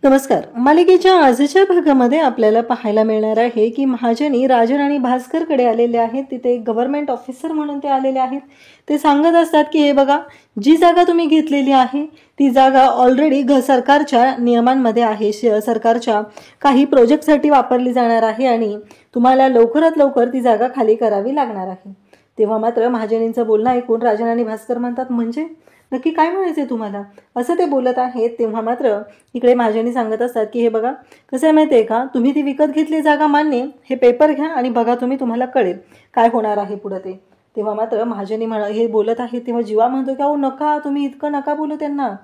नमस्कार. मालिकेच्या आजच्या भागामध्ये आपल्याला पाहायला मिळणार आहे की महाजनी राजन आणि भास्करकडे आलेले आहेत. तिथे गव्हर्नमेंट ऑफिसर म्हणून ते आलेले आहेत. ते सांगत असतात की हे बघा, जी जागा तुम्ही घेतलेली आहे ती जागा ऑलरेडी सरकारच्या नियमांमध्ये आहे, सरकारच्या काही प्रोजेक्टसाठी वापरली जाणार आहे आणि तुम्हाला लवकरात लवकर ती जागा खाली करावी लागणार आहे. तेव्हा मात्र महाजनींचं बोलणं ऐकून राजन आणि भास्कर म्हणतात, म्हणजे नक्की काय म्हणायचंय तुम्हाला, असं ते बोलत आहेत. तेव्हा मात्र इकडे महाजनी सांगत असतात की हे बघा, कसं आहे माहिती आहे का, तुम्ही ती विकत घेतली जागा मान्य, हे पेपर घ्या आणि बघा, तुम्हाला कळेल काय होणार आहे पुढे ते. तेव्हा मात्र महाजनी हे बोलत आहेत तेव्हा जीवा म्हणतो की अहो नका, तुम्ही इतकं नका बोलू त्यांना,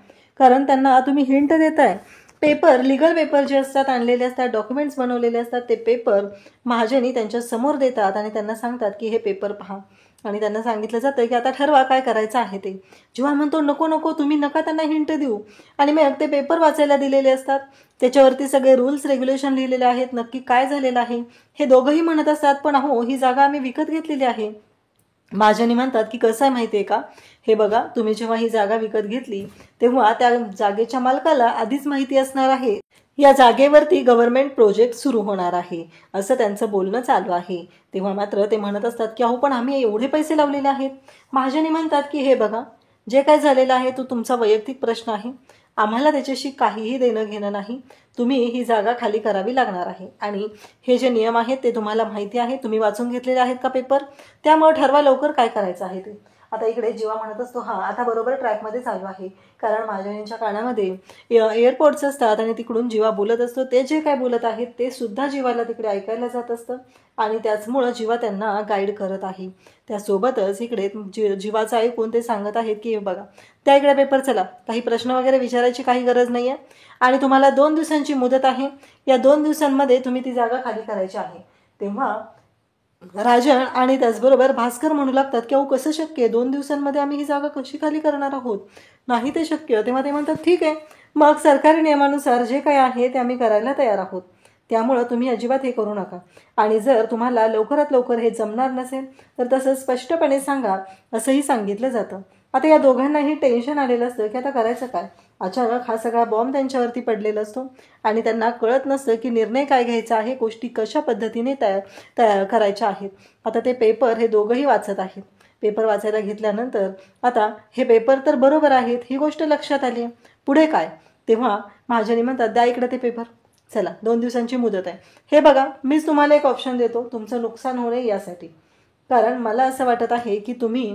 कारण त्यांना तुम्ही हिंट देताय. पेपर, लिगल पेपर जे असतात, आणलेले असतात, डॉक्युमेंट्स बनवलेले असतात, ते पेपर महाजनी त्यांच्या समोर देतात आणि त्यांना सांगतात की हे पेपर पहा. आणि त्यांना सांगितलं जातं की आता ठरवा काय करायचं आहे ते. जेव्हा म्हणतो नको नको, तुम्ही नका त्यांना हिंट देऊ. आणि मग ते पेपर वाचायला दिलेले असतात, त्याच्यावरती सगळे रूल्स रेग्युलेशन लिहिलेले आहेत, नक्की काय झालेलं आहे हे दोघंही म्हणत असतात. पण अहो, ही जागा आम्ही विकत घेतलेली आहे. महाजनी म्हणतात की कसं आहे माहिती आहे का, हे बघा, तुम्ही जेव्हा ही जागा विकत घेतली तेव्हा त्या जागेच्या मालकाला आधीच माहिती असणार आहे या जागेवरती गव्हर्नमेंट प्रोजेक्ट सुरू होणार आहे, असं त्यांचं बोलणं चालू आहे. तेव्हा मात्र ते म्हणत असतात की अहो पण आम्ही एवढे पैसे लावलेले आहेत. महाजनी म्हणतात की हे बघा, जे काय झालेलं आहे तो तुमचा वैयक्तिक प्रश्न आहे, आम्हाला त्याच्याशी काहीही देणं घेणं नाही. तुम्ही ही जागा खाली करावी लागणार आहे आणि हे जे नियम आहेत ते तुम्हाला माहिती आहे, तुम्ही वाचून घेतलेले आहेत का पेपर, त्यामुळे ठरवा लवकर काय करायचं आहे ते. आता इकडे जीवा म्हणत असतो हां, आता बरोबर ट्रॅकमध्ये चालू आहे, कारण महाजनींच्या कानामध्ये एअरपोर्ट्स असतात आणि तिकडून जीवा बोलत असतो. ते जे काय बोलत आहेत ते सुद्धा जीवाला तिकडे ऐकायला जात असतं आणि त्याचमुळं जीवा त्यांना गाईड करत आहे. त्यासोबतच इकडे जीवाचं ऐकून ते सांगत आहेत की बघा, त्या इकडे पेपर, चला, काही प्रश्न वगैरे विचारायची काही गरज नाही आहे आणि तुम्हाला 2 दिवसांची मुदत आहे. या 2 दिवसांमध्ये तुम्ही ती जागा खाली करायची आहे. तेव्हा राजन आणि त्याचबरोबर भास्कर म्हणू लागतात की अहो कसं शक्य आहे, 2 दिवसांमध्ये आम्ही ही जागा कशी खाली करणार आहोत, नाही ते शक्य. तेव्हा ते म्हणतात ठीक आहे, मग सरकारी नियमानुसार जे काय आहे ते आम्ही करायला तयार आहोत, त्यामुळं तुम्ही अजिबात हे करू नका. आणि जर तुम्हाला लवकरात लवकर हे जमणार नसेल तर तसं स्पष्टपणे सांगा, असंही सांगितलं जातं. आता या दोघांनाही टेन्शन आलेलं असतं की आता करायचं काय. अचानक हा सगळा बॉम्ब त्यांच्यावरती पडलेला असतो आणि त्यांना कळत नसतं की निर्णय काय घ्यायचा आहे, गोष्टी कशा पद्धतीने तयार करायच्या आहेत. आता ते पेपर हे दोघंही वाचत आहेत. पेपर वाचायला घेतल्यानंतर आता हे पेपर तर बरोबर आहेत, ही गोष्ट लक्षात आली आहे. पुढे काय. तेव्हा महाजनी म्हणतात द्या इकडे ते पेपर, चला 2 दिवसांची मुदत आहे. हे बघा, मीच तुम्हाला एक ऑप्शन देतो तुमचं नुकसान होऊ नये यासाठी, कारण मला असं वाटत आहे की तुम्ही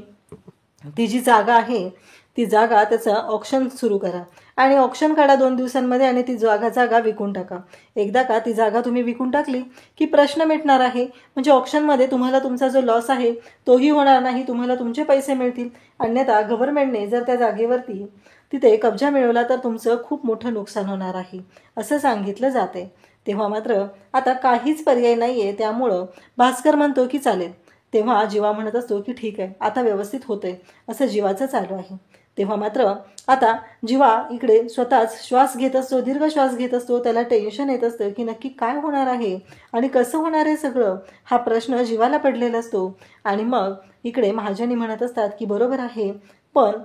ती जी जागा आहे ती जागा त्याचं ऑक्शन सुरू करा आणि ऑक्शन काढा 2 दिवसांमध्ये आणि ती जागा विकून टाका. एकदा का ती जागा तुम्ही विकून टाकली की प्रश्न मिटणार आहे. म्हणजे ऑक्शनमध्ये तुम्हाला तुमचा जो लॉस आहे तोही होणार नाही, तुम्हाला तुमचे पैसे मिळतील. अन्यथा गव्हर्नमेंटने जर त्या जागेवरती तिथे कब्जा मिळवला तर तुमचं खूप मोठं नुकसान होणार आहे, असं सांगितलं जाते. तेव्हा मात्र आता काहीच पर्याय नाही आहे, त्यामुळं भास्कर म्हणतो की चालेल. तेव्हा जीवा म्हणत असतो की ठीक आहे, आता व्यवस्थित होतंय, असं जीवाचं चालू आहे. तेव्हा मात्र आता जीवा इकडे स्वतःच श्वास घेत असतो, दीर्घ श्वास घेत असतो. त्याला टेन्शन येत असतं की नक्की काय होणार आहे आणि कसं होणार आहे सगळं, हा प्रश्न जीवाला पडलेला असतो. आणि मग इकडे महाजनी म्हणत असतात की बरोबर आहे, पण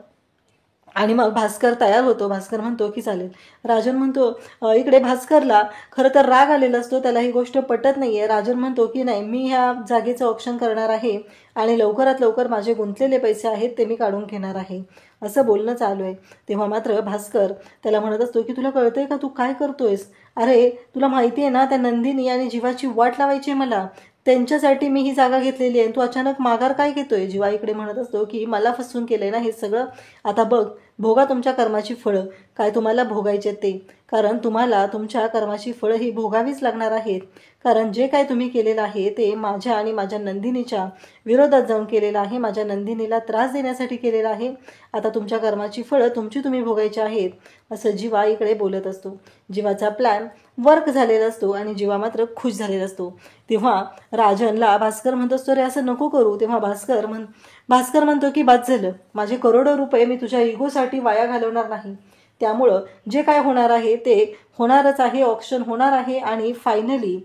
आणि मग भास्कर तयार होतो. भास्कर म्हणतो की चालेल. राजन म्हणतो इकडे भास्करला खरं तर राग आलेला असतो, त्याला ही गोष्ट पटत नाही आहे. राजन म्हणतो की नाही, मी ह्या जागेचं ऑप्शन करणार आहे आणि लवकरात लवकर माझे गुंतलेले पैसे आहेत ते मी काढून घेणार आहे, असं बोलणं चालू आहे. तेव्हा मात्र भास्कर त्याला म्हणत असतो की तुला कळतंय का, तू काय करतोयस, अरे तुला माहिती आहे ना त्या नंदिनी आणि जीवाची वाट लावायची आहे मला, त्यांच्यासाठी मी ही जागा घेतलेली आहे, तू अचानक माघार काय घेतोय. जीवा इकडे म्हणत असतो की मला फसवून केलंय ना हे सगळं, आता बघ, भोगा तुमच्या कर्माची फळं, काय तुम्हाला भोगायचे ते, कारण तुम्हाला तुमच्या कर्माची फळं ही भोगावीच लागणार आहेत. कारण जे काय तुम्ही केलेलं आहे ते माझ्या आणि माझ्या नंदिनीच्या विरोधात जाऊन केलेलं आहे, माझ्या नंदिनीला त्रास देण्यासाठी केलेलं आहे. आता तुमच्या कर्माची फळं तुम्ही भोगायची आहेत, असं जीवा इकडे बोलत असतो. जीवाचा प्लॅन वर्क झालेला असतो आणि जीवा मात्र खुश झालेला असतो. तेव्हा राजनला भास्कर म्हणत असतो रे असं नको करू. तेव्हा भास्कर म्हणतो की बाद झालं, माझे करोडो रुपये मी तुझ्या इगोसाठी वाया घालवणार नाही, त्यामुळं जे काय होणार आहे ते होणारच आहे, ऑक्शन होणार आहे आणि फायनली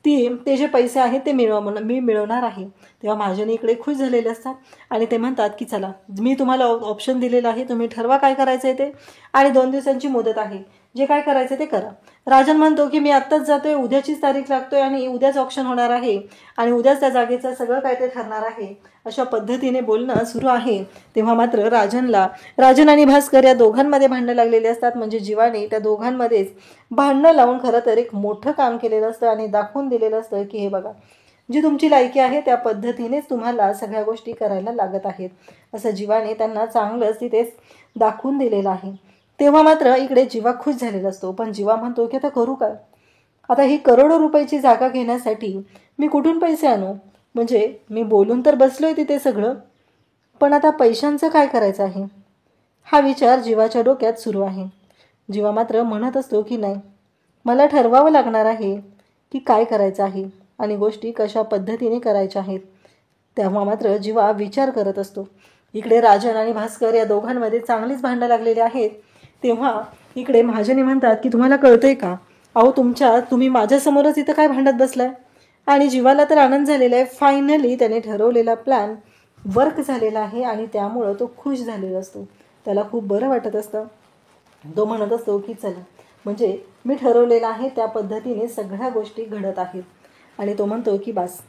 ते जे पैसे आहेत ते मी मिळवणार आहे. तेव्हा महाजनी इकडे खुश झालेले असतात आणि ते म्हणतात की चला, मी तुम्हाला ऑप्शन दिलेलं आहे, तुम्ही ठरवा काय करायचं आहे ते, आणि 2 दिवसांची मुदत आहे. जे काय करायचं ते करा. राजन म्हणतो की मी आत्ताच जातोय, उद्याचीच तारीख लागतोय आणि उद्याच ऑप्शन होणार आहे आणि उद्याच त्या जागेचं सगळं काय ते ठरणार आहे, अशा पद्धतीने बोलणं सुरू आहे. तेव्हा मात्र राजन आणि भास्कर या दोघांमध्ये भांडणं लागलेली असतात. म्हणजे जीवाने त्या दोघांमध्येच भांडणं लावून खरं तर एक मोठं काम केलेलं असतं आणि दाखवून दिलेलं असतं की हे बघा, जी तुमची लायकी आहे त्या पद्धतीनेच तुम्हाला सगळ्या गोष्टी करायला लागत आहेत, असं जीवाने त्यांना चांगलंच तिथेच दाखवून दिलेलं आहे. तेव्हा मात्र इकडे जीवा खुश झालेला असतो. पण जीवा म्हणतो की आता करू काय, आता ही करोडो रुपयाची जागा घेण्यासाठी मी कुठून पैसे आणू, म्हणजे मी बोलून तर बसलोय तिथे सगळं, पण आता पैशांचं काय करायचं आहे, हा विचार जीवाच्या डोक्यात सुरू आहे. जीवा मात्र म्हणत असतो की नाही, मला ठरवावं लागणार आहे की काय करायचं आहे आणि गोष्टी कशा पद्धतीने करायच्या आहेत. तेव्हा मात्र जीवा विचार करत असतो. इकडे राजन आणि भास्कर या दोघांमध्ये चांगलीच भांडणं लागलेली आहेत. तेव्हा इकडे महाजनी म्हणतात की तुम्हाला कळतंय का, अहो तुम्ही माझ्यासमोरच इथं काय भांडत बसलाय. आणि जीवाला तर आनंद झालेला आहे, फायनली त्याने ठरवलेला प्लॅन वर्क झालेला आहे आणि त्यामुळं तो खुश झालेला असतो. त्याला खूप बरं वाटत असतं. तो म्हणत असतो की चला, म्हणजे मी ठरवलेलं आहे त्या पद्धतीने सगळ्या गोष्टी घडत आहेत. आणि तो म्हणतो की बस,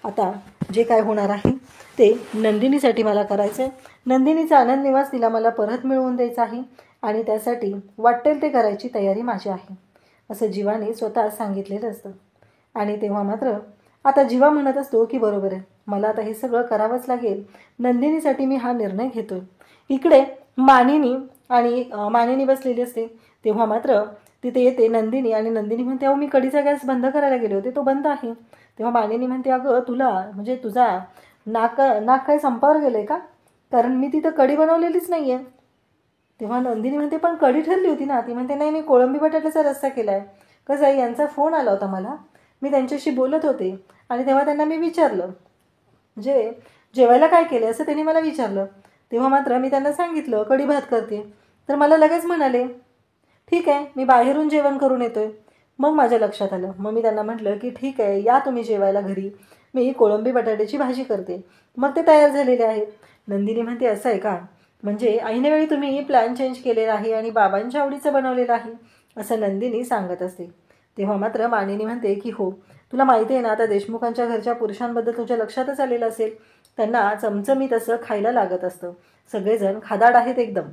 आता जे काय होणार आहे ते नंदिनीसाठी मला करायचं आहे. नंदिनीचा आनंद निवास तिला मला परत मिळवून द्यायचा आहे आणि त्यासाठी वाटेल ते करायची तयारी माझी आहे, असं जीवाने स्वतः सांगितलेलं असतं. आणि तेव्हा मात्र आता जीवा म्हणत असतो की बरोबर आहे, मला आता हे सगळं करावंच लागेल, नंदिनीसाठी मी हा निर्णय घेतोय. इकडे मानिनी बसलेली असते. तेव्हा मात्र तिथे येते नंदिनी आणि नंदिनी म्हणते, अहो मी कढीचा गॅस बंद करायला गेले होते, तो बंद आहे. तेव्हा मानिनी म्हणते, अगं तुला म्हणजे तुझा नाक काय संपावर गेलंय का, कारण मी तिथं कढी बनवलेलीच नाही आहे. तेव्हा नंदिनी म्हणते, पण कढी ठरली होती ना. ती म्हणते, नाही मी कोळंबी बटाट्याचा रस्सा केला आहे. कसं आहे, यांचा फोन आला होता मला, मी त्यांच्याशी बोलत होते आणि तेव्हा त्यांना मी विचारलं, म्हणजे जेवायला काय केलं असं त्यांनी मला विचारलं. तेव्हा मात्र मी त्यांना सांगितलं कढी भात करते. तर मला लगेच म्हणाले, ठीक आहे मी बाहेरून जेवण करून येतोय. मग माझ्या लक्षात आलं. मग मी त्यांना म्हटलं की ठीक आहे, या तुम्ही जेवायला घरी, मी कोळंबी बटाट्याची भाजी करते. मग ते तयार झालेले आहेत. नंदिनी म्हणते, असं आहे का, म्हणजे ऐनवेळी तुम्ही प्लॅन चेंज केलेला आहे आणि बाबांच्या आवडीचं बनवलेलं आहे, असं नंदिनी सांगत असते. तेव्हा मात्र मानिनी म्हणते की हो, तुला माहिती आहे ना, आता देशमुखांच्या घरच्या पुरुषांबद्दल तुझ्या लक्षातच आलेलं असेल, त्यांना चमचमीत असं खायला लागत असतं, सगळेजण खादाड आहेत एकदम.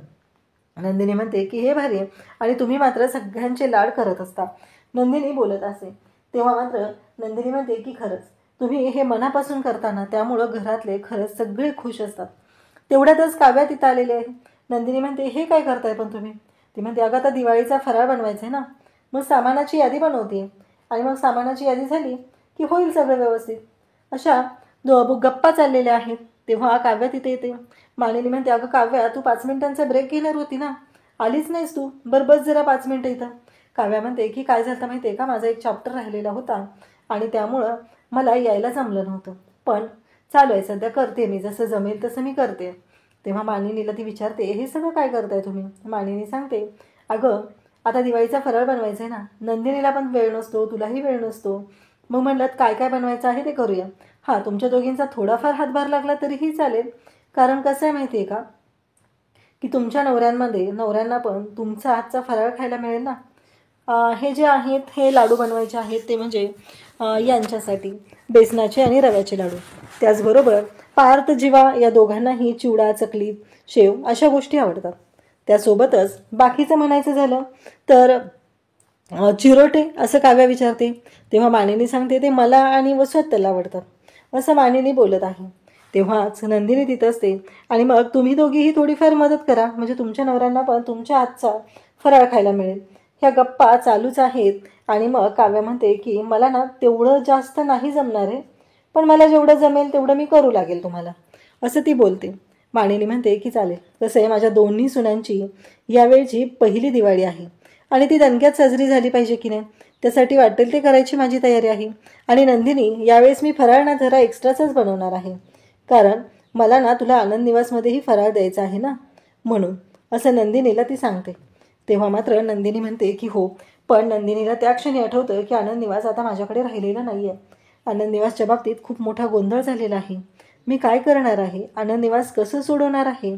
नंदिनी म्हणते की हे भारी आहे आणि तुम्ही मात्र सगळ्यांचे लाड करत असता, नंदिनी बोलत असे. तेव्हा मात्र नंदिनी म्हणते की खरंच तुम्ही हे मनापासून करताना त्यामुळं घरातले खरंच सगळे खुश असतात. तेवढ्यातच काव्या तिथं आलेली आहे. नंदिनी म्हणते, हे काय करताय पण तुम्ही. ती म्हणते, अगं आता दिवाळीचा फराळ बनवायचा आहे ना, मग सामानाची यादी बनवते आणि मग सामानाची यादी झाली की होईल सगळं व्यवस्थित. अशा गप्पा चाललेल्या आहेत. तेव्हा काव्या तिथे येते. मानिनी म्हणते, अगं काव्या तू 5 मिनिटांचा ब्रेक घेणार होती ना, आलीच नाहीस तू, बरं बस जरा 5 मिनिटं इथं. काव्या म्हणते की काय झालं माहिती आहे का, माझा एक चॅप्टर राहिलेला होता आणि त्यामुळं मला यायला जमलं नव्हतं, पण चालू आहे सध्या, करते मी, जसं जमेल तसं मी करते. तेव्हा मानिनीला ती विचारते, हे सगळं काय करताय तुम्ही. मानिनी सांगते, अगं आता दिवाळीचा फराळ बनवायचा आहे ना, नंदिनीला पण वेळ नसतो, तुलाही वेळ नसतो, मग म्हणलं काय काय बनवायचं आहे ते करूया. हां, तुमच्या दोघींचा थोडाफार हातभार लागला तरीही चालेल, कारण कसं आहे माहिती आहे का, की तुमच्या नवऱ्यांना पण तुमचा हातचा फराळ खायला मिळेल ना. हे जे आहेत हे लाडू बनवायचे आहेत, ते म्हणजे यांच्यासाठी बेसनाचे आणि रव्याचे लाडू. त्याचबरोबर पार्थ जीवा या दोघांनाही चिवडा, चकली, शेव अशा गोष्टी आवडतात. त्यासोबतच बाकीचं म्हणायचं झालं तर चिरोटे असं काव्या विचारते. तेव्हा मानिनी सांगते, ते मला आणि वसुअत्तला आवडतात, असं मानिनी बोलत आहे. तेव्हाच नंदिनी तिथं असते आणि मग तुम्ही दोघीही थोडीफार मदत करा, म्हणजे तुमच्या नवऱ्यांना पण तुमच्या हातचा फराळ खायला मिळेल. ह्या गप्पा चालूच आहेत आणि मग काव्या म्हणते की मला ना तेवढं जास्त नाही जमणार आहे, पण मला जेवढं जमेल तेवढं मी करू लागेल तुम्हाला, असं ती बोलते. मानिनी म्हणते की चालेल, कसं आहे माझ्या दोन्ही सुनांची यावेळची पहिली दिवाळी आहे आणि ती दणक्यात साजरी झाली पाहिजे की नाही, त्यासाठी वाटेल ते करायची माझी तयारी आहे. आणि नंदिनी, यावेळेस मी फराळ ना जरा एक्स्ट्राचाच बनवणार आहे, कारण मला ना तुला आनंद निवासमध्येही फराळ द्यायचा आहे ना, म्हणून, असं नंदिनीला ती सांगते. तेव्हा मात्र नंदिनी म्हणते की हो, पण नंदिनीला त्या क्षणी आठवतं की आनंद निवास आता माझ्याकडे राहिलेला नाही आहे. आनंद निवासच्या बाबतीत खूप मोठा गोंधळ झालेला आहे, मी काय करणार आहे, आनंद निवास कसं सोडवणार आहे,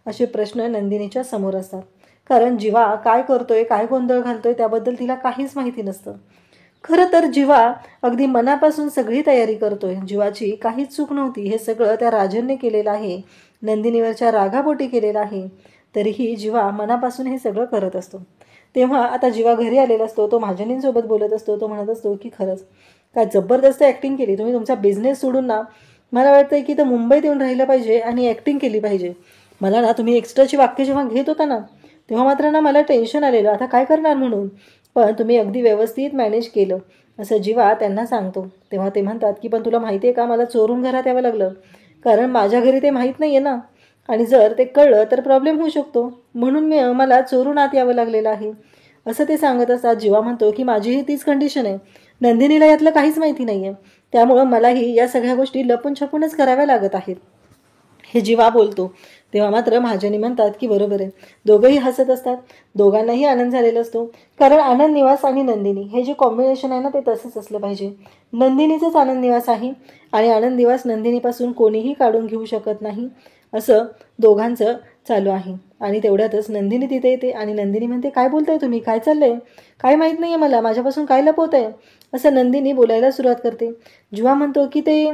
असे प्रश्न नंदिनीच्या समोर असतात. कारण जीवा काय करतोय, काय गोंधळ घालतोय त्याबद्दल तिला काहीच माहिती नसतं. खरं तर जीवा अगदी मनापासून सगळी तयारी करतोय. जीवाची काहीच चूक नव्हती. हे सगळं त्या राजनने केलेलं आहे, नंदिनीवरच्या रागापोटी केलेलं आहे. तरीही जीवा मनापासून हे सगळं करत असतो. तेव्हा आता जीवा घरी आलेला असतो. तो महाजनींसोबत बोलत असतो. तो म्हणत असतो की खरंच काय जबरदस्त ॲक्टिंग केली तुम्ही. तुमचा बिझनेस सोडून ना मला वाटतंय की तर मुंबईत येऊन राहिलं पाहिजे आणि ॲक्टिंग केली पाहिजे. मला ना तुम्ही एक्स्ट्राची वाक्य जेव्हा घेत होता ना तेव्हा मात्र ना मला टेन्शन आलेलं, आता काय करणार म्हणून. पण तुम्ही अगदी व्यवस्थित मॅनेज केलं असं जीवा त्यांना सांगतो. तेव्हा ते म्हणतात की पण तुला माहिती आहे का, मला चोरून घरात यावं लागलं, कारण माझ्या घरी ते माहीत नाही आहे ना, आणि जर ते कळलं तर प्रॉब्लेम होऊ शकतो, म्हणून मला चोरून आत यावं लागलेलं आहे असं ते सांगत असतात. जीवा म्हणतो की माझीही तीच कंडिशन आहे, नंदिनीला यातलं काहीच माहिती नाही आहे, त्यामुळं मलाही या सगळ्या गोष्टी लपून छपूनच कराव्या लागत आहेत, हे जीवा बोलतो. तेव्हा मात्र महाजनी म्हणतात की बरोबर आहे. दोघंही हसत असतात. दोघांनाही आनंद झालेला असतो, कारण आनंद निवास आणि नंदिनी हे जे कॉम्बिनेशन आहे ना ते तसंच असलं पाहिजे. नंदिनीचंच आनंद निवास आहे आणि आनंद निवास नंदिनीपासून कोणीही काढून घेऊ शकत नाही असं दोघांचं चालू आहे. आणि तेवढ्यातच नंदिनी तिथे येते आणि नंदिनी म्हणते काय बोलताय तुम्ही, काय चाललंय, काय माहीत नाही आहे मला, माझ्यापासून काय लपवत आहे असं नंदिनी बोलायला सुरुवात करते. जीवा म्हणतो की ते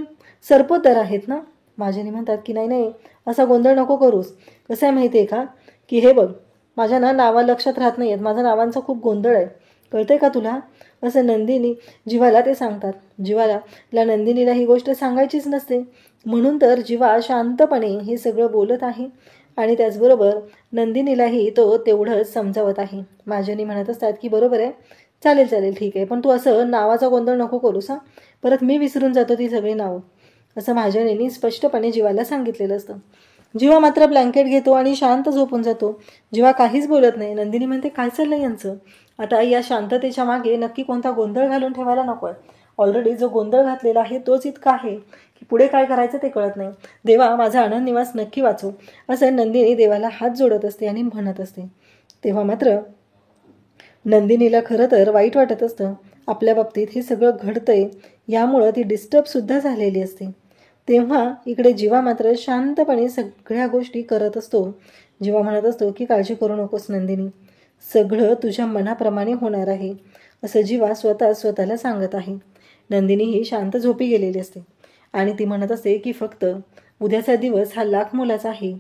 सरपोतदार आहेत ना. महाजनी म्हणतात की नाही नाही, असा गोंधळ नको करूस. कसं आहे माहिती आहे का की हे बघ, माझ्या ना नावा लक्षात राहत नाही आहेत, माझ्या नावांचा खूप गोंधळ आहे, कळतंय का तुला असं नंदिनी जीवाला ते सांगतात. जीवाला नंदिनीला ही गोष्ट सांगायचीच नसते, म्हणून तर जीवा शांतपणे हे सगळं बोलत आहे आणि त्याचबरोबर नंदिनीलाही तो तेवढंच समजावत आहे. महाजनी म्हणत असतात की बरोबर आहे, चालेल चालेल ठीक आहे, पण तू असं नावाचा गोंधळ नको करूस हां, परत मी विसरून जातो ती सगळी नावं असं महाजनींनी स्पष्टपणे जीवाला सांगितलेलं असतं. जीवा मात्र ब्लँकेट घेतो आणि शांत झोपून जातो. जीवा काहीच बोलत नाही. नंदिनी म्हणते काय चाललंय यांचं, आता या शांततेच्या मागे नक्की कोणता गोंधळ घालून ठेवायला नको आहे. ऑलरेडी जो गोंधळ घातलेला आहे तोच इतका आहे की पुढे काय करायचं ते कळत नाही. देवा माझा आनंद निवास नक्की वाचव असं नंदिनी देवाला हात जोडत असते आणि म्हणत असते. तेव्हा मात्र नंदिनीला खरं तर वाईट वाटत असतं. आपल्या बाबतीत हे सगळं घडतंय यामुळं ती डिस्टर्बसुद्धा झालेली असते. तेव्हा इकडे जीवा मात्र शांतपणे सगळ्या गोष्टी करत असतो. जीवा म्हणत असतो की काळजी करू नकोस नंदिनी, सगळं तुझ्या मनाप्रमाणे होणार आहे असं जीवा स्वतःला सांगत आहे. नंदिनी ही शांत झोपी गेलेली असते आणि ती म्हणत असते की फक्त उद्याचा दिवस हा लाख मोलाचा आहे,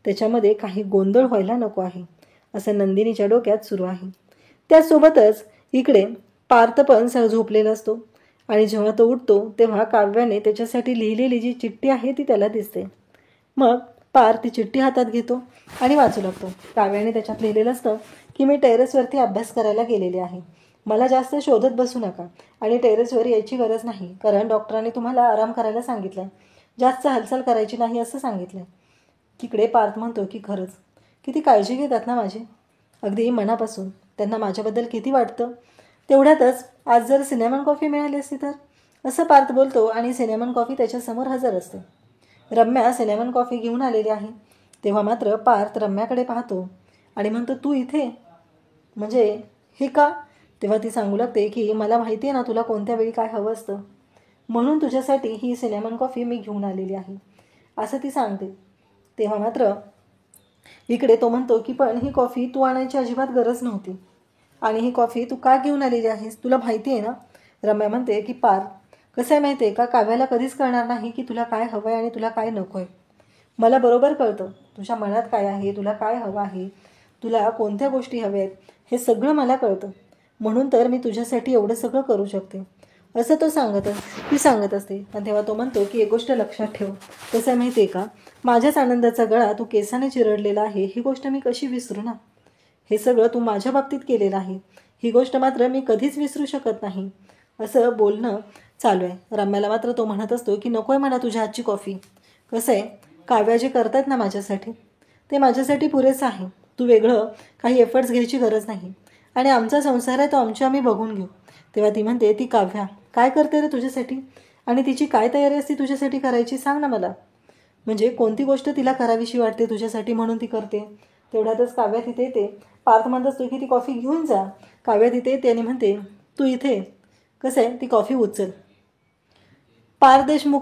त्याच्यामध्ये काही गोंधळ व्हायला नको आहे असं नंदिनीच्या डोक्यात सुरू आहे. त्यासोबतच इकडे पार्थ पण झोपलेला असतो आणि जेव्हा तो उठतो तेव्हा काव्याने त्याच्यासाठी लिहिलेली जी चिठ्ठी आहे ती त्याला दिसते. मग पार्थ ती चिठ्ठी हातात घेतो आणि वाचू लागतो. काव्याने त्याच्यात लिहिलेलं असतं की मी टेरेसवरती अभ्यास करायला गेलेले आहे, मला जास्त शोधत बसू नका आणि टेरेसवर यायची गरज नाही, कारण डॉक्टरांनी तुम्हाला आराम करायला सांगितलं आहे, जास्त हालचाल करायची नाही असं सांगितलं आहे. तिकडे पार्थ म्हणतो की खरंच किती काळजी घेतात ना माझी, अगदी मनापासून त्यांना माझ्याबद्दल किती वाटतं. तेवढ्यातच आज जर सिनेमन कॉफी मिळाली असती तर, असं पार्थ बोलतो आणि सिनेमन कॉफी त्याच्यासमोर हजर असते. रम्या सिनेमन कॉफी घेऊन आलेली आहे. तेव्हा मात्र पार्थ रम्याकडे पाहतो आणि म्हणतो तू इथे, म्हणजे हे का. तेव्हा ती सांगू लागते की मला माहिती आहे ना तुला कोणत्या वेळी काय हवं असतं, म्हणून तुझ्यासाठी ही सिनेमन कॉफी मी घेऊन आलेली आहे असं ती सांगते. तेव्हा मात्र इकडे तो म्हणतो की पण ही कॉफी तू आणायची अजिबात गरज नव्हती, आणि ही कॉफी तू का घेऊन आलेली आहेस, तुला माहिती आहे ना. रम्या म्हणते की पार्थ कसं आहे माहिती आहे का, काव्याला कधीच कळणार नाही की तुला काय हवं आहे आणि तुला काय नको आहे. मला बरोबर कळतं तुझ्या मनात काय आहे, तुला काय हवं आहे, तुला कोणत्या गोष्टी हव्या आहेत, हे सगळं मला कळतं, म्हणून तर मी तुझ्यासाठी एवढं सगळं करू शकते असं ती सांगत असते. पण तेव्हा तो म्हणतो की एक गोष्ट लक्षात ठेव, कसं आहे माहिती आहे का, माझ्याच आनंदाचा गळा तू केसाने चिरडलेला आहे ही गोष्ट मी कशी विसरू ना. हे सगळं तू माझ्या बाबतीत केलेलं आहे, ही गोष्ट मात्र मी कधीच विसरू शकत नाही असं बोलणं चालू आहे. रम्याला मात्र तो म्हणत असतो की नको आहे म्हणा तुझ्या हातची कॉफी, कसं आहे काव्या जे करतात ना माझ्यासाठी ते माझ्यासाठी पुरेसं आहे, तू वेगळं काही एफर्ट्स घ्यायची गरज नाही आणि आमचा संसार आहे तो आम्ही बघून घेऊ. तेव्हा ती म्हणते ती काव्या काय करते रे तुझ्यासाठी, आणि तिची काय तयारी असते तुझ्यासाठी करायची सांग ना मला, म्हणजे कोणती गोष्ट तिला करावीशी वाटते तुझ्यासाठी म्हणून ती करते. तेवढ्यातच काव्या तिथे येते. पार्थ म्हणत असतो की ती कॉफी घेऊन जा. काव्या तिथे येते आणि म्हणते तू इथे, कसं आहे ती कॉफी उचल. पार्थ देशमुख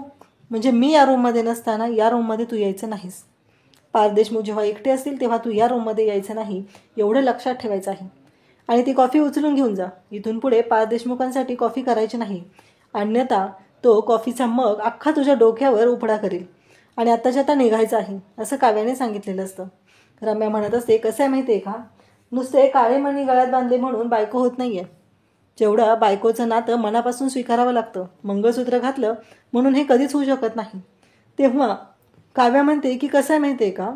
म्हणजे मी या रूममध्ये नसताना या रूममध्ये तू यायचं नाहीस. पार्थ देशमुख जेव्हा एकटे असतील तेव्हा तू या रूममध्ये यायचं नाही, एवढं लक्षात ठेवायचं आहे. आणि ती कॉफी उचलून घेऊन जा. इथून पुढे पार्थ देशमुखांसाठी कॉफी करायची नाही, अन्यथा तो कॉफीचा मग अख्खा तुझ्या डोक्यावर उपडा करेल. आणि आत्ताच्या आता निघायचं आहे, असं काव्याने सांगितलेलं असतं. रम्या म्हणत असते, कसं आहे माहिती आहे का, नुसते काळे मणी गळ्यात बांधले म्हणून बायको होत नाही आहे. जेवढं बायकोचं नातं मनापासून स्वीकारावं लागतं. मंगळसूत्र घातलं म्हणून हे कधीच होऊ शकत नाही. तेव्हा काव्या म्हणते की कसं आहे माहिती आहे का,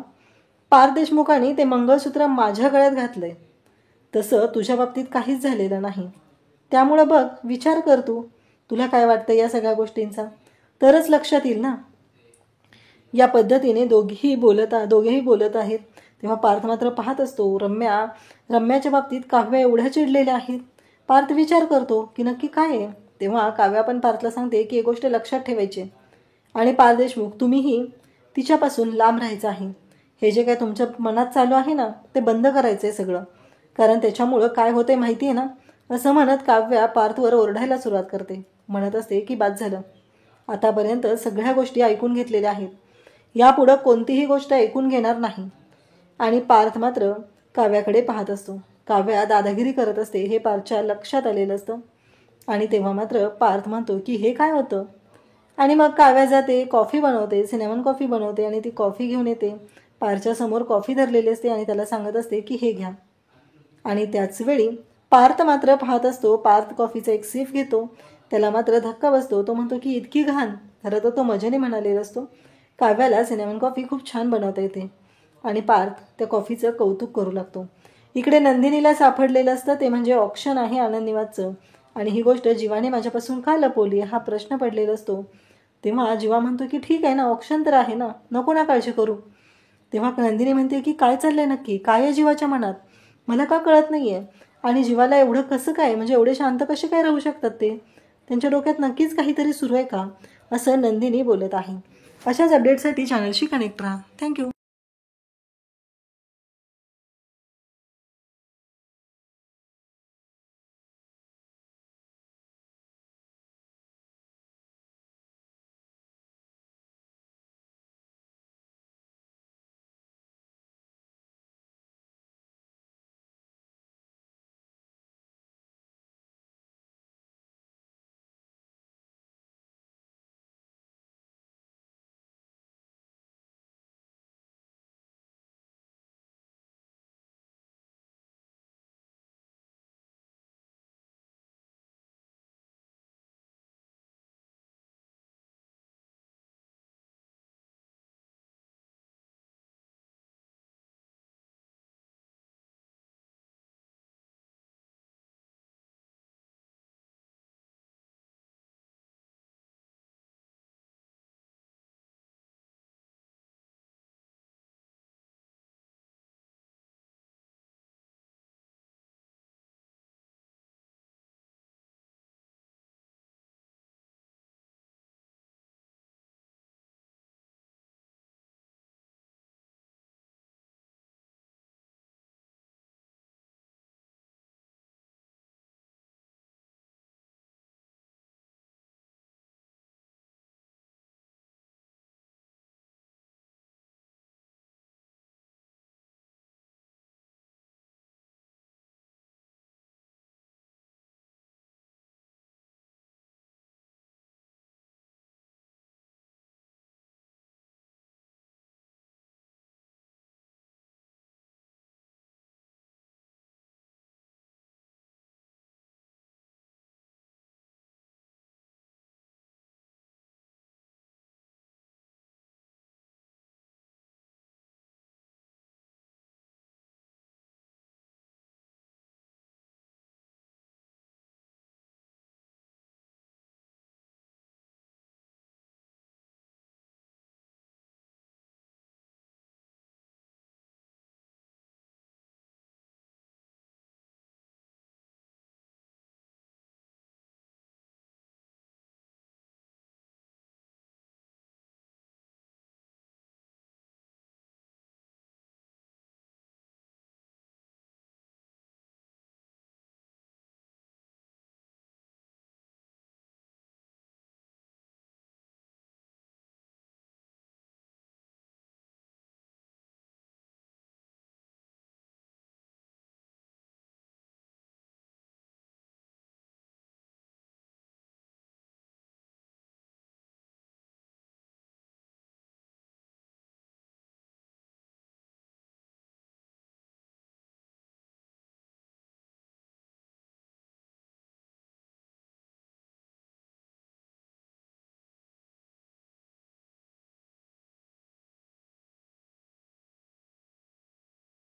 पार्थ देशमुखांनी ते मंगळसूत्र माझ्या गळ्यात घातलं आहे, तसं तुझ्या बाबतीत काहीच झालेलं नाही. त्यामुळं बघ, विचार कर तू, तुला काय वाटतं या सगळ्या गोष्टींचा, तरच लक्षात येईल ना. या पद्धतीने दोघेही बोलत आहेत. तेव्हा पार्थ मात्र पाहत असतो. रम्याच्या बाबतीत काव्या एवढ्या चिडलेल्या आहेत. पार्थ विचार करतो की नक्की काय आहे. तेव्हा काव्या पण पार्थला सांगते की एक गोष्ट लक्षात ठेवायची, आणि पार्थ देशमुख तुम्हीही तिच्यापासून लांब राहायचं आहे. हे जे काय तुमच्या मनात चालू आहे ना, ते बंद करायचं आहे सगळं, कारण त्याच्यामुळं काय होतंय माहिती आहे ना. असं म्हणत काव्या पार्थवर ओरडायला सुरुवात करते. म्हणत असते की बाद झालं, आतापर्यंत सगळ्या गोष्टी ऐकून घेतलेल्या आहेत, यापुढं कोणतीही गोष्ट ऐकून घेणार नाही. आणि पार्थ मात्र काव्याकडे पाहत असतो. काव्या दादागिरी करत असते हे पार्थच्या लक्षात आलेलं असतं. आणि तेव्हा मात्र पार्थ म्हणतो की हे काय होतं. आणि मग काव्या जाते, कॉफी बनवते, सिनेमन कॉफी बनवते आणि ती कॉफी घेऊन येते. पार्थच्या समोर कॉफी धरलेली असते आणि त्याला सांगत असते की हे घ्या. आणि त्याच वेळी पार्थ मात्र पाहत असतो. पार्थ कॉफीचा एक सिप घेतो. त्याला मात्र धक्का बसतो. तो म्हणतो की इतकी घाण. खरं तर तो मजेने म्हणालेला असतो. काव्याला सिनेमन कॉफी खूप छान बनवता येते. आणि पार्थ त्या कॉफीचं कौतुक करू लागतो. इकडे नंदिनीला सापडलेलं असतं ते म्हणजे ऑप्शन आहे आनंद निवासचं. आणि ही गोष्ट जीवाने माझ्यापासून का लपवली हा प्रश्न पडलेला असतो. तेव्हा जीवा म्हणतो की ठीक आहे ना, ऑप्शन तर आहे ना, नको ना काळजी करू. तेव्हा नंदिनी म्हणते की काय चाललंय नक्की, काय आहे जीवाच्या मनात, मला का कळत नाही आहे. आणि जीवाला एवढं कसं काय, म्हणजे एवढे शांत कसे काय राहू शकतात ते, त्यांच्या डोक्यात नक्कीच काहीतरी सुरू आहे का, असं नंदिनी बोलत आहे. अशाच अपडेटसाठी चॅनलशी कनेक्ट राहा. थँक्यू.